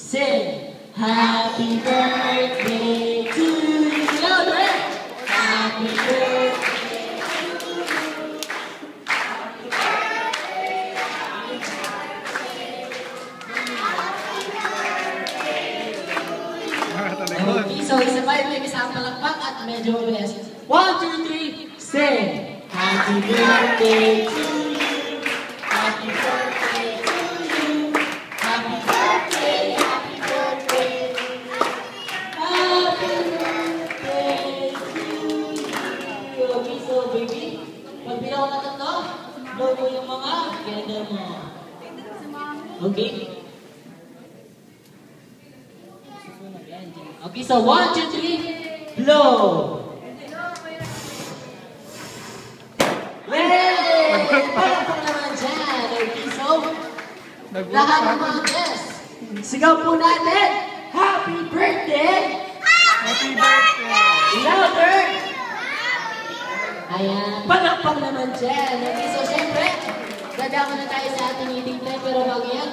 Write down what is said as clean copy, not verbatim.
sing happy birthday to you. Louder! Happy birthday to you. Happy birthday, happy birthday. Happy birthday to you. Okay, so isa pa yung may isang palakpak at medyo mabilis. 1, 2, 3, sing happy birthday to you. Happy birthday to you. Happy birthday, happy birthday. Happy birthday to you. Okay, so baby, pag bilang ko na tatlo, blow mo yung mga candle mo. Okay? Okay, so 1, 2, 3, blow! Yay! Palakpak naman dyan. Okay, so lahat ng mga guests, sigaw po natin, happy birthday! Happy birthday! Louder! Ayan, palakpak naman dyan. Okay, so syempre, dadako na tayo sa ating eating time, pero bago yan,